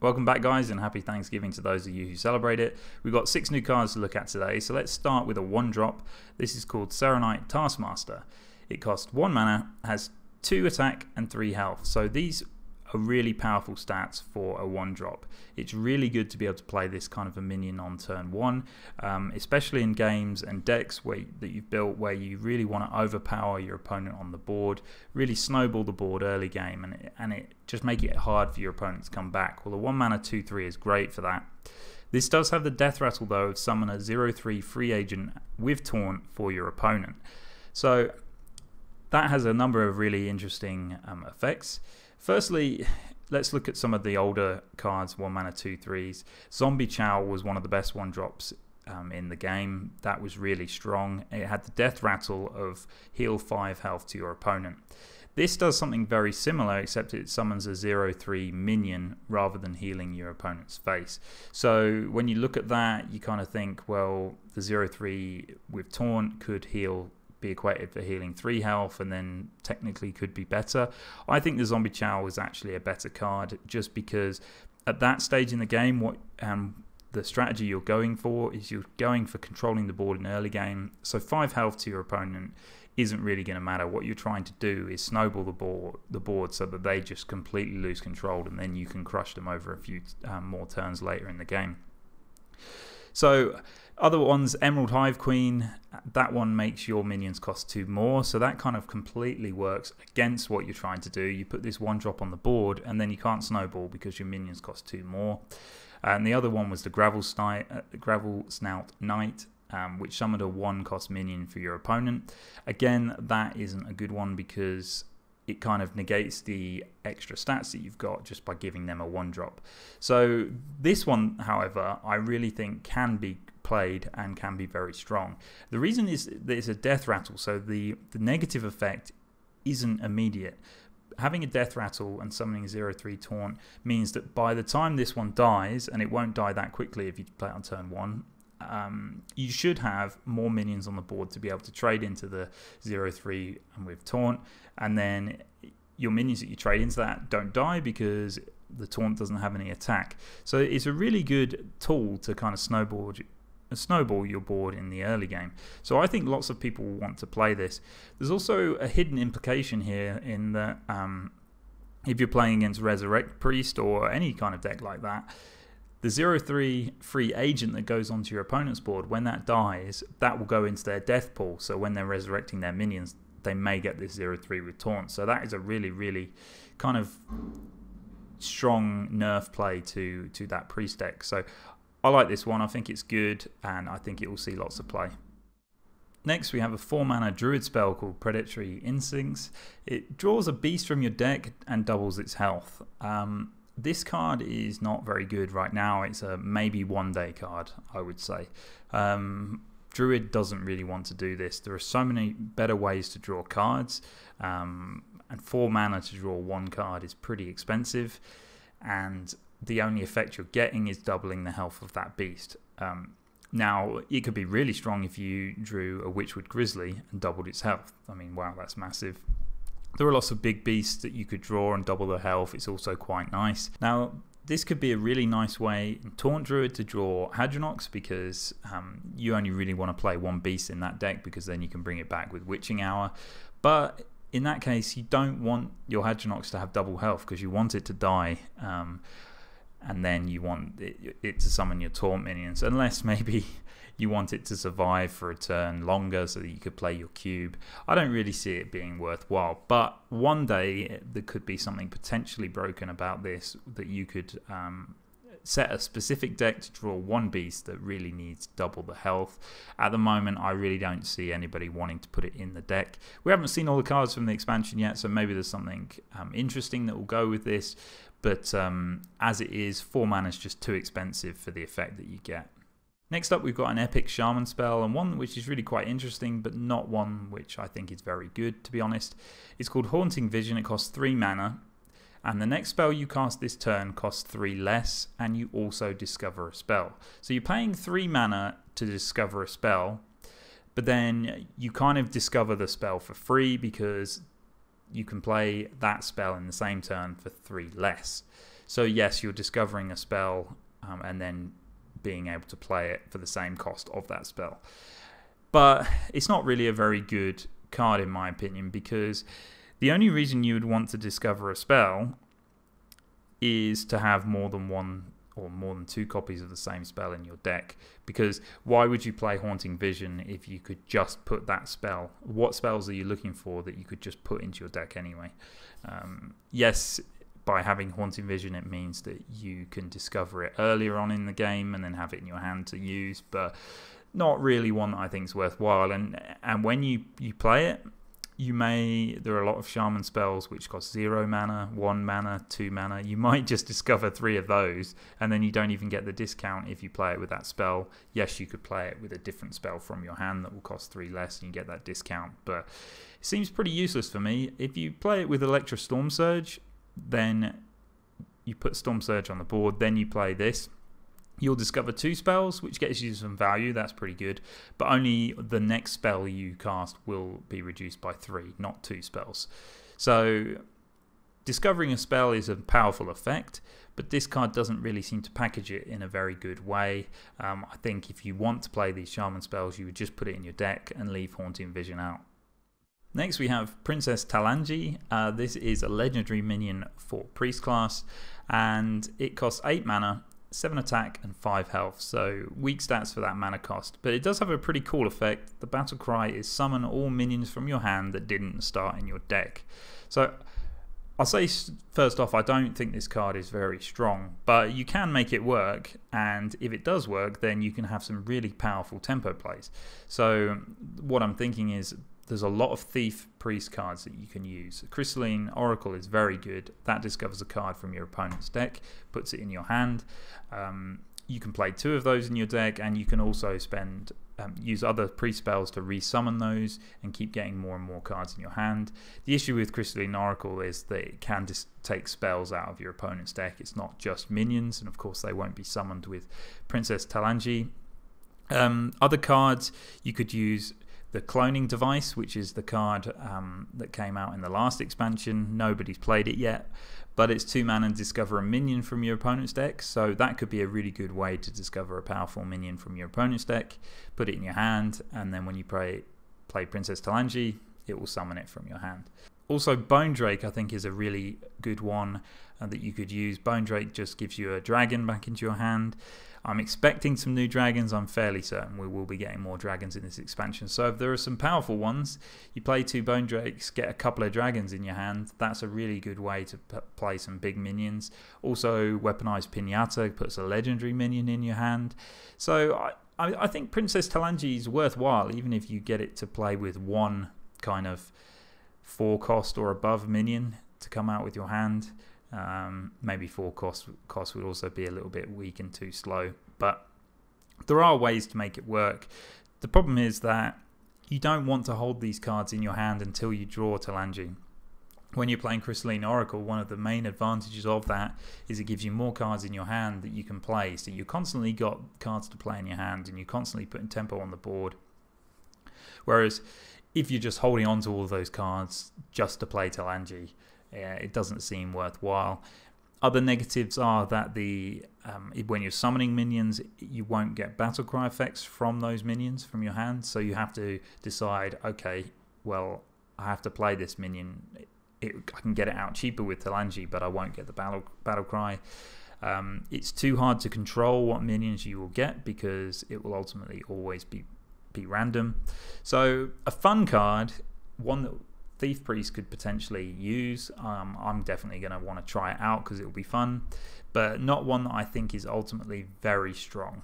Welcome back, guys, and happy Thanksgiving to those of you who celebrate it. We've got 6 new cards to look at today, so let's start with a 1-drop. This is called Saronite Taskmaster. It costs 1 mana, has 2 attack and 3 health, so these are really powerful stats for a 1-drop. It's really good to be able to play this kind of a minion on turn 1, especially in games and decks that you've built where you really want to overpower your opponent on the board, really snowball the board early game, and it just make it hard for your opponent to come back. Well, the 1 mana 2/3 is great for that. This does have the death rattle though of summon a 0/3 free agent with taunt for your opponent. So that has a number of really interesting effects. Firstly, let's look at some of the older cards, 1 mana 2/3s. Zombie Chow was one of the best 1-drops in the game. That was really strong. It had the death rattle of heal 5 health to your opponent. This does something very similar, except it summons a 0/3 minion rather than healing your opponent's face. So when you look at that, you kind of think, well, the 0/3 with taunt could be equated for healing 3 health and then technically could be better. I think the Zombie Chow is actually a better card just because at that stage in the game, the strategy you're going for is you're going for controlling the board in early game. So 5 health to your opponent isn't really going to matter. What you're trying to do is snowball the board so that they just completely lose control, and then you can crush them over a few more turns later in the game. So other ones, Emerald Hive Queen, that one makes your minions cost 2 more, so that kind of completely works against what you're trying to do. You put this 1-drop on the board and then you can't snowball because your minions cost 2 more. And the other one was the Gravel Snout Knight, which summoned a 1-cost minion for your opponent. Again, that isn't a good one because it kind of negates the extra stats that you've got just by giving them a 1-drop. So this one, however, I really think can be played and can be very strong. The reason is that it's a death rattle, so the negative effect isn't immediate. Having a death rattle and summoning a 0/3 taunt means that by the time this one dies, and it won't die that quickly if you play it on turn 1, you should have more minions on the board to be able to trade into the 0/3 and with taunt, and then your minions that you trade into that don't die because the taunt doesn't have any attack. So it's a really good tool to kind of snowball your board in the early game. So I think lots of people want to play this. There's also a hidden implication here in that if you're playing against Resurrect Priest or any kind of deck like that, the 0/3 free agent that goes onto your opponent's board, when that dies, that will go into their death pool. So when they're resurrecting their minions, they may get this 0/3 with taunt. So that is a really, really kind of strong nerf play to that priest deck. So I like this one. I think it's good, and I think it will see lots of play. Next, we have a 4 mana druid spell called Predatory Instinct. It draws a beast from your deck and doubles its health. This card is not very good right now. It's a maybe 1-day card, I would say. Druid doesn't really want to do this. There are so many better ways to draw cards, and 4 mana to draw 1 card is pretty expensive, and the only effect you're getting is doubling the health of that beast. Now, it could be really strong if you drew a Witchwood Grizzly and doubled its health. I mean, wow, that's massive. There are lots of big beasts that you could draw and double their health. It's also quite nice. Now, this could be a really nice way in Taunt Druid to draw Hadronox because you only really want to play 1 beast in that deck because then you can bring it back with Witching Hour. But in that case, you don't want your Hadronox to have double health because you want it to die. And then you want it to summon your taunt minions, unless maybe you want it to survive for a turn longer so that you could play your cube. I don't really see it being worthwhile, but one day there could be something potentially broken about this, that you could set a specific deck to draw 1 beast that really needs double the health. At the moment, I really don't see anybody wanting to put it in the deck. We haven't seen all the cards from the expansion yet, so maybe there's something interesting that will go with this. But as it is, 4 mana is just too expensive for the effect that you get. Next up, we've got an epic shaman spell, and one which is really quite interesting, but not one which I think is very good, to be honest. It's called Haunting Vision. It costs 3 mana, and the next spell you cast this turn costs 3 less, and you also discover a spell. So you're paying 3 mana to discover a spell, but then you kind of discover the spell for free because you can play that spell in the same turn for 3 less. So yes, you're discovering a spell and then being able to play it for the same cost of that spell. But it's not really a very good card in my opinion, because the only reason you would want to discover a spell is to have more than one or more than 2 copies of the same spell in your deck. Because why would you play Haunting Vision if you could just put that spell? What spells are you looking for that you could just put into your deck anyway? Yes, by having Haunting Vision it means that you can discover it earlier on in the game and then have it in your hand to use, but not really one that I think is worthwhile. And when you play it, there are a lot of shaman spells which cost 0 mana, 1 mana, 2 mana. You might just discover 3 of those, and then you don't even get the discount if you play it with that spell. Yes, you could play it with a different spell from your hand that will cost 3 less and you get that discount, but it seems pretty useless for me. If you play it with Electra Storm Surge, then you put Storm Surge on the board, then you play this. You'll discover 2 spells, which gets you some value. That's pretty good. But only the next spell you cast will be reduced by 3, not 2 spells. So discovering a spell is a powerful effect, but this card doesn't really seem to package it in a very good way. I think if you want to play these shaman spells, you would just put it in your deck and leave Haunting Vision out. Next we have Princess Talanji. This is a legendary minion for Priest class, and it costs 8 mana, 7 attack and 5 health, so weak stats for that mana cost. But it does have a pretty cool effect. The battle cry is summon all minions from your hand that didn't start in your deck. So I'll say first off, I don't think this card is very strong, but you can make it work, and if it does work, then you can have some really powerful tempo plays. So what I'm thinking is there's a lot of Thief Priest cards that you can use. Crystalline Oracle is very good. That discovers a card from your opponent's deck, puts it in your hand. You can play 2 of those in your deck, and you can also use other priest spells to resummon those and keep getting more and more cards in your hand. The issue with Crystalline Oracle is that it can just take spells out of your opponent's deck. It's not just minions, and of course they won't be summoned with Princess Talanji. Other cards, you could use the Cloning Device, which is the card that came out in the last expansion. Nobody's played it yet, but it's 2 mana and discover a minion from your opponent's deck, so that could be a really good way to discover a powerful minion from your opponent's deck, put it in your hand, and then when you play Princess Talanji, it will summon it from your hand. Also, Bone Drake I think is a really good one that you could use. Bone Drake just gives you a dragon back into your hand. I'm expecting some new dragons. I'm fairly certain we will be getting more dragons in this expansion. So if there are some powerful ones, you play 2 Bone Drakes, get a couple of dragons in your hand. That's a really good way to play some big minions. Also, Weaponized Pinata puts a legendary minion in your hand. So I think Princess Talanji is worthwhile, even if you get it to play with 1 kind of 4 cost or above minion to come out with your hand. Maybe 4 cost would also be a little bit weak and too slow, but there are ways to make it work. The problem is that you don't want to hold these cards in your hand until you draw Talanji. When you're playing Crystalline Oracle, one of the main advantages of that is it gives you more cards in your hand that you can play, so you constantly got cards to play in your hand and you're constantly putting tempo on the board. Whereas if you're just holding on to all of those cards just to play Talanji, it doesn't seem worthwhile. Other negatives are that when you're summoning minions, you won't get Battlecry effects from those minions from your hand, so you have to decide, okay, well, I have to play this minion. I can get it out cheaper with Talanji, but I won't get the Battlecry. It's too hard to control what minions you will get because it will ultimately always be random. So a fun card, one that Thief Priest could potentially use. I'm definitely going to want to try it out because it will be fun, but not one that I think is ultimately very strong.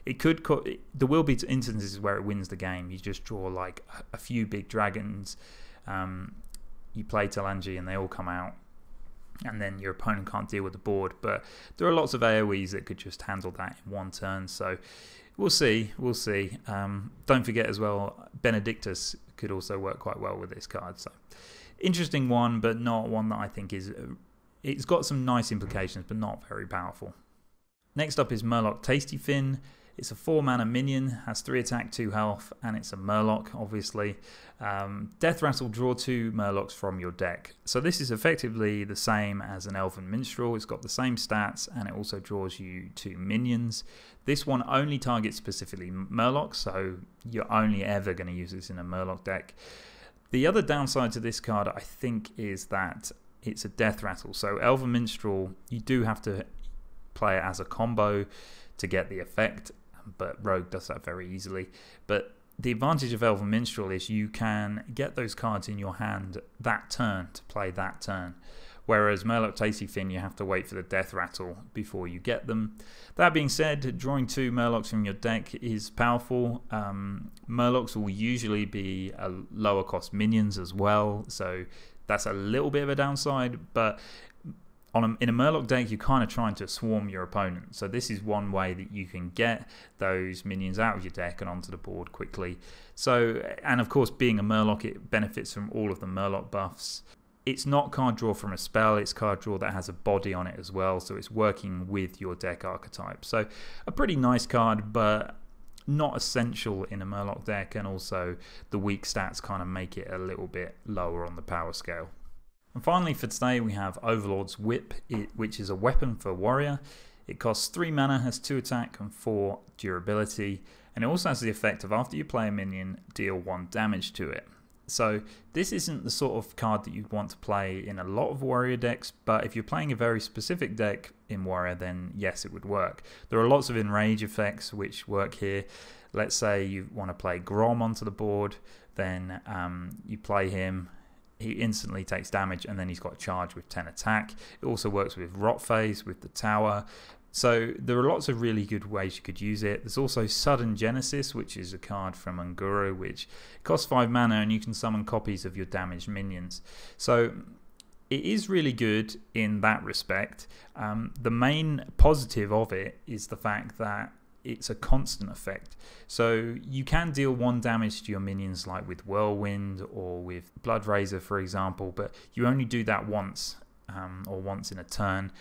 There will be instances where it wins the game. You just draw like a few big dragons, you play Talanji and they all come out, and then your opponent can't deal with the board. But there are lots of AoEs that could just handle that in 1 turn, so we'll see. Don't forget as well, Benedictus could also work quite well with this card. So interesting one, but not one that I think is... It's got some nice implications, but not very powerful. Next up is Merlok Tasty Fin. It's a 4 mana minion, has 3 attack, 2 health, and it's a Merlok, obviously. Death Rattle, draw 2 Merloks from your deck. So this is effectively the same as an Elven Minstrel. It's got the same stats, and it also draws you 2 minions. This one only targets specifically Merlok, so you're only ever going to use this in a Merlok deck. The other downside to this card, I think, is that it's a Death Rattle. So Elven Minstrel, you do have to play it as a combo to get the effect, but Rogue does that very easily. But the advantage of Elven Minstrel is you can get those cards in your hand that turn to play that turn. Whereas Merlok Tasty Fin, you have to wait for the Death Rattle before you get them. That being said, drawing 2 Merloks from your deck is powerful. Merloks will usually be a lower cost minions as well, so that's a little bit of a downside, but in a Merlok deck, you're kind of trying to swarm your opponent. So this is one way that you can get those minions out of your deck and onto the board quickly. So, and of course, being a Merlok, it benefits from all of the Merlok buffs. It's not card draw from a spell, it's card draw that has a body on it as well, so it's working with your deck archetype. So a pretty nice card, but not essential in a Merlok deck, and also the weak stats kind of make it a little bit lower on the power scale. And finally for today we have Overlord's Whip, which is a weapon for warrior. It costs 3 mana, has 2 attack and 4 durability, and it also has the effect of after you play a minion, deal 1 damage to it. So this isn't the sort of card that you'd want to play in a lot of warrior decks, but if you're playing a very specific deck in warrior, then yes, it would work. There are lots of enrage effects which work here. Let's say you want to play Grom onto the board, then you play him, he instantly takes damage, and then he's got charge with 10 attack. It also works with Rot Phase, with the tower. So there are lots of really good ways you could use it. There's also Sudden Genesis, which is a card from Unguru, which costs 5 mana and you can summon copies of your damaged minions. So it is really good in that respect. The main positive of it is the fact that it's a constant effect. So you can deal 1 damage to your minions like with Whirlwind or with Blood Razor, for example, but you only do that once. Or once in a turn.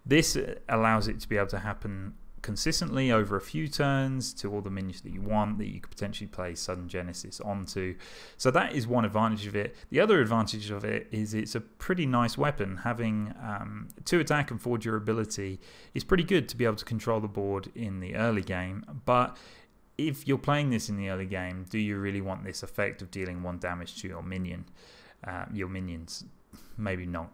This allows it to be able to happen consistently over a few turns to all the minions that you want, that you could potentially play Sudden Genesis onto. So that is one advantage of it. The other advantage of it is it's a pretty nice weapon. Having 2 attack and 4 durability is pretty good to be able to control the board in the early game, but if you're playing this in the early game, do you really want this effect of dealing 1 damage to your minions? Maybe not.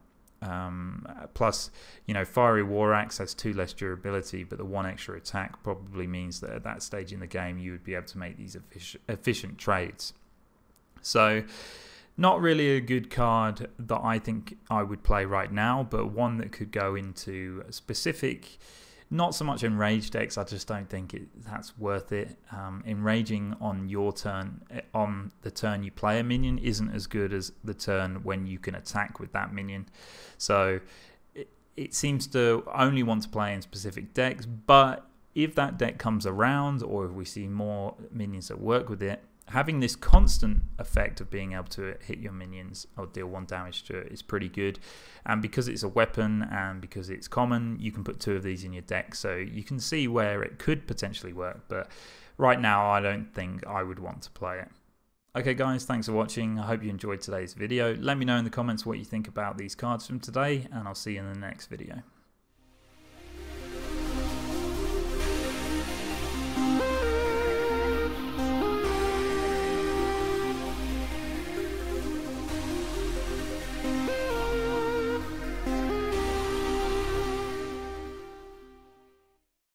Plus, you know, Fiery War Axe has 2 less durability, but the 1 extra attack probably means that at that stage in the game you would be able to make these efficient trades. So not really a good card that I think I would play right now, but one that could go into a specific, not so much enraged decks. I just don't think that's worth it. Enraging on your turn, on the turn you play a minion, isn't as good as the turn when you can attack with that minion. So it seems to only want to play in specific decks, but if that deck comes around, or if we see more minions that work with it, having this constant effect of being able to hit your minions or deal 1 damage to it is pretty good. And because it's a weapon and because it's common, you can put 2 of these in your deck, so you can see where it could potentially work, but right now I don't think I would want to play it. Okay guys, thanks for watching. I hope you enjoyed today's video. Let me know in the comments what you think about these cards from today, and I'll see you in the next video.